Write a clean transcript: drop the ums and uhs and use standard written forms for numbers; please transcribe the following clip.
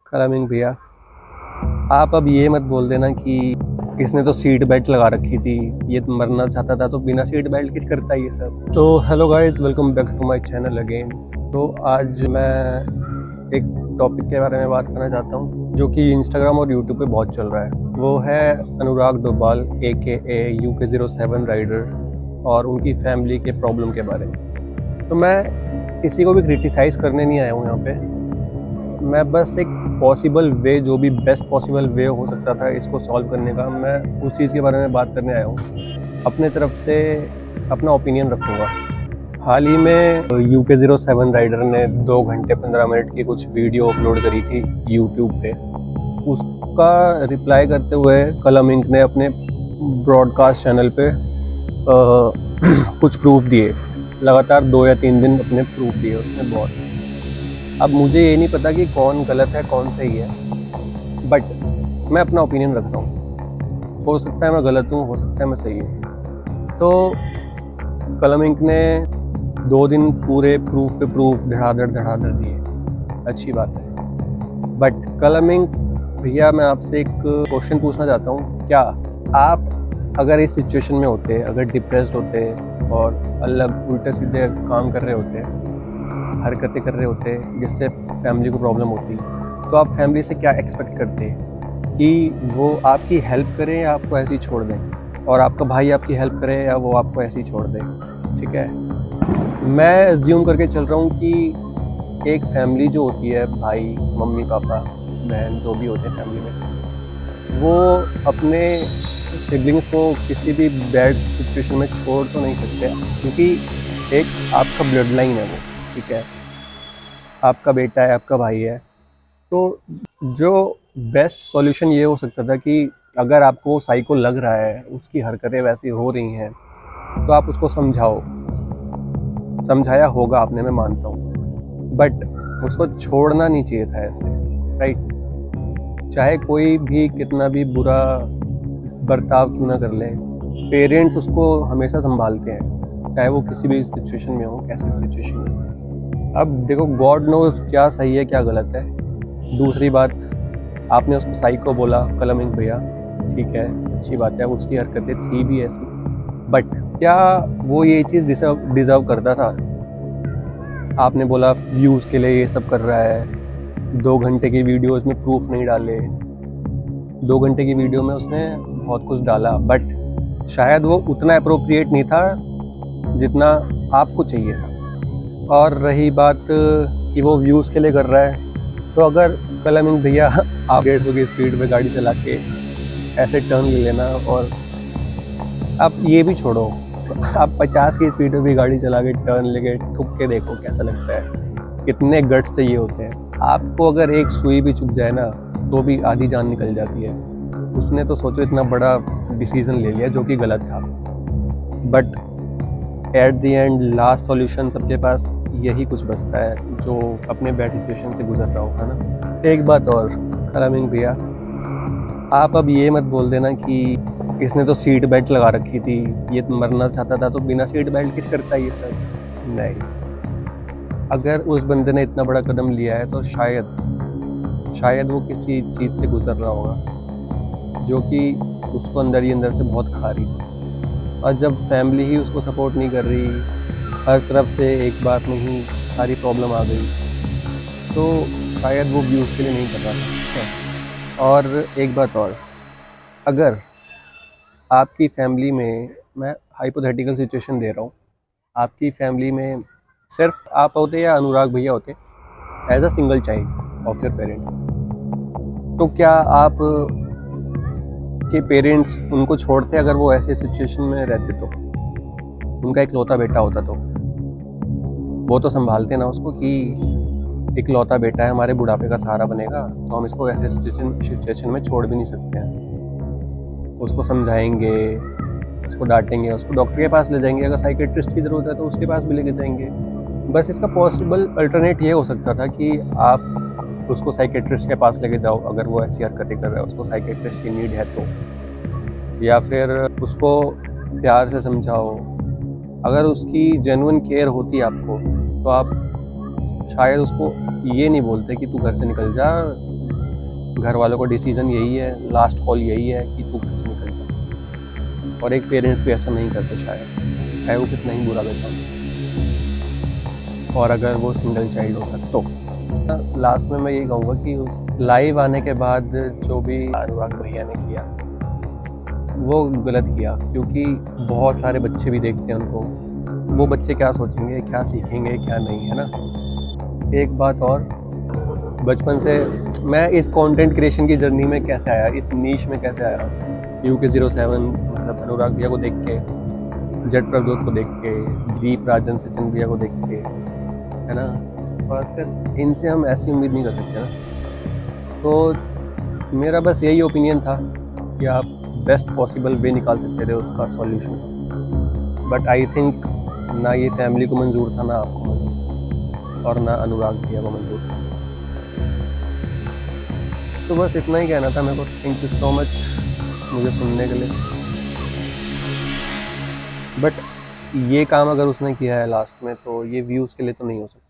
कलामिंग भैया, आप अब ये मत बोल देना कि इसने तो सीट बेल्ट लगा रखी थी, ये तो मरना चाहता था तो बिना सीट बेल्ट किस करता है ये सब। तो hello guys, welcome back to my channel again. तो आज मैं एक टॉपिक के बारे में बात करना चाहता हूँ जो कि इंस्टाग्राम और यूट्यूब पे बहुत चल रहा है। वो है अनुराग डोभाल AKA UK07 राइडर और उनकी फैमिली के प्रॉब्लम के बारे में। तो मैं किसी को भी क्रिटिसाइज़ करने नहीं आया हूँ यहाँ पे। मैं बस एक पॉसिबल वे, जो भी बेस्ट पॉसिबल वे हो सकता था इसको सॉल्व करने का, मैं उस चीज़ के बारे में बात करने आया हूँ। अपने तरफ से अपना ओपिनियन रखूँगा। हाल ही में UK07 राइडर ने 2 घंटे 15 मिनट की कुछ वीडियो अपलोड करी थी यूट्यूब पे। उसका रिप्लाई करते हुए कलम इंक ने अपने ब्रॉडकास्ट चैनल पे कुछ प्रूफ दिए। लगातार 2 या 3 दिन अपने प्रूफ दिए उसने बहुत। अब मुझे ये नहीं पता कि कौन गलत है कौन सही है, बट मैं अपना ओपिनियन रखता हूँ। हो सकता है मैं गलत हूँ, हो सकता है मैं सही हूँ। तो कलम इंक ने 2 दिन पूरे प्रूफ पे प्रूफ धड़ाधड़ दिए, अच्छी बात है। बट कलम इंक भैया, मैं आपसे एक क्वेश्चन पूछना चाहता हूँ। क्या आप अगर इस सिचुएशन में होते, अगर डिप्रेस्ड होते और अलग उल्टे सीधे काम कर रहे होते, हरकतें कर रहे होते जिससे फैमिली को प्रॉब्लम होती, तो आप फैमिली से क्या एक्सपेक्ट करते हैं कि वो आपकी हेल्प करें या आपको ऐसे ही छोड़ दें, और आपका भाई आपकी हेल्प करे या वो आपको ऐसे ही छोड़ दें? ठीक है, मैं एज्यूम करके चल रहा हूँ कि एक फैमिली जो होती है, भाई मम्मी पापा बहन जो भी होते हैं फैमिली में, वो अपने सिबलिंग्स को किसी भी बैड सिचुएशन में छोड़ तो नहीं सकते, क्योंकि एक आपका ब्लड लाइन है वो, ठीक है, आपका बेटा है, आपका भाई है। तो जो बेस्ट सॉल्यूशन ये हो सकता था कि अगर आपको साइको लग रहा है, उसकी हरकतें वैसी हो रही हैं, तो आप उसको समझाओ। समझाया होगा आपने, मैं मानता हूँ, बट उसको छोड़ना नहीं चाहिए था ऐसे, राइट? चाहे कोई भी कितना भी बुरा बर्ताव क्यों ना कर ले, पेरेंट्स उसको हमेशा संभालते हैं, चाहे वो किसी भी सिचुएशन में हो, कैसी भी सिचुएशन में। अब देखो, गॉड नोज क्या सही है क्या गलत है। दूसरी बात, आपने उसको साइको बोला कलम इंक भैया, ठीक है, अच्छी बात है, उसकी हरकतें थी भी ऐसी, बट क्या वो ये चीज़ डिज़र्व करता था? आपने बोला व्यूज़ के लिए ये सब कर रहा है, 2 घंटे की वीडियोस में प्रूफ नहीं डाले, 2 घंटे की वीडियो में उसने बहुत कुछ डाला, बट शायद वो उतना अप्रोप्रिएट नहीं था जितना आपको चाहिए था। और रही बात कि वो व्यूज़ के लिए कर रहा है, तो अगर कलम इंक भैया आप 150 की स्पीड में गाड़ी चला के ऐसे टर्न ले लेना, और आप ये भी छोड़ो, आप 50 की स्पीड में भी गाड़ी चला के टर्न लेके ठुक के देखो कैसा लगता है, कितने गट्स चाहिए होते हैं। आपको अगर एक सुई भी चुभ जाए ना, तो भी आधी जान निकल जाती है। उसने तो सोचो इतना बड़ा डिसीज़न ले लिया जो कि गलत था, but at the end last solution सबके पास यही कुछ बचता है जो अपने बैड सिचुएशन से गुजर रहा हो, है ना? एक बात और कलम इंक भैया, आप अब ये मत बोल देना कि इसने तो सीट बेल्ट लगा रखी थी, ये तो मरना चाहता था तो बिना सीट बेल्ट किस करता है ये सब? नहीं, अगर उस बंदे ने इतना बड़ा कदम लिया है तो शायद वो किसी चीज़ से गुजर रहा होगा जो कि उसको अंदर ही अंदर से बहुत खा रही थी। और जब फैमिली ही उसको सपोर्ट नहीं कर रही, हर तरफ से एक बात नहीं सारी प्रॉब्लम आ गई, तो शायद वो व्यूज़ के लिए नहीं कर रहा था। और एक बात और, अगर आपकी फैमिली में, मैं हाइपोथेटिकल सिचुएशन दे रहा हूँ, आपकी फैमिली में सिर्फ आप होते या अनुराग भैया होते as a single child of your parents, तो क्या आप के पेरेंट्स उनको छोड़ते अगर वो ऐसे सिचुएशन में रहते? तो उनका इकलौता बेटा होता तो वो तो संभालते ना उसको कि इकलौता बेटा है, हमारे बुढ़ापे का सहारा बनेगा, तो हम इसको ऐसे सिचुएशन में छोड़ भी नहीं सकते हैं। उसको समझाएंगे, उसको डांटेंगे, उसको डॉक्टर के पास ले जाएंगे, अगर साइकेट्रिस्ट की ज़रूरत है तो उसके पास भी लेके जाएंगे। बस इसका पॉसिबल अल्टरनेट ये हो सकता था कि आप उसको साइकेट्रिस्ट के पास लेके जाओ, अगर वो ऐसी हरकतें कर रहा है, उसको साइकेट्रिस्ट की नीड है तो, या फिर उसको प्यार से समझाओ। अगर उसकी जेन्युइन केयर होती आपको, तो आप शायद उसको ये नहीं बोलते कि तू घर से निकल जा, घर वालों का डिसीजन यही है, लास्ट कॉल यही है कि तू घर से निकल जा। और एक पेरेंट्स भी ऐसा नहीं करते शायद, चाहे वो कितना ही बुरा बेटा हो, और अगर वो सिंगल चाइल्ड होता तो। लास्ट में मैं यही कहूँगा कि उस लाइव आने के बाद जो भी अनुराग भैया ने किया वो गलत किया, क्योंकि बहुत सारे बच्चे भी देखते हैं उनको। वो बच्चे क्या सोचेंगे, क्या सीखेंगे, क्या नहीं, है ना। एक बात और, बचपन से मैं इस कंटेंट क्रिएशन की जर्नी में कैसे आया, इस नीश में कैसे आया, UK07 मतलब अनुराग भैया को देख के, जट प्रभजोत को देख के, दीप राजन सचिन भैया को देख के, है ना। और फिर इनसे हम ऐसी उम्मीद नहीं कर सकते ना। तो मेरा बस यही ओपिनियन था कि आप बेस्ट पॉसिबल वे निकाल सकते थे उसका सॉल्यूशन। बट आई थिंक ना ये फैमिली को मंजूर था, ना आपको मंजूर, और ना अनुराग भैया को मंजूर था। तो बस इतना ही कहना था मेरे को। थैंक यू सो मच मुझे सुनने के लिए। बट ये काम अगर उसने किया है लास्ट में, तो ये व्यूज़ के लिए तो नहीं हो सकता।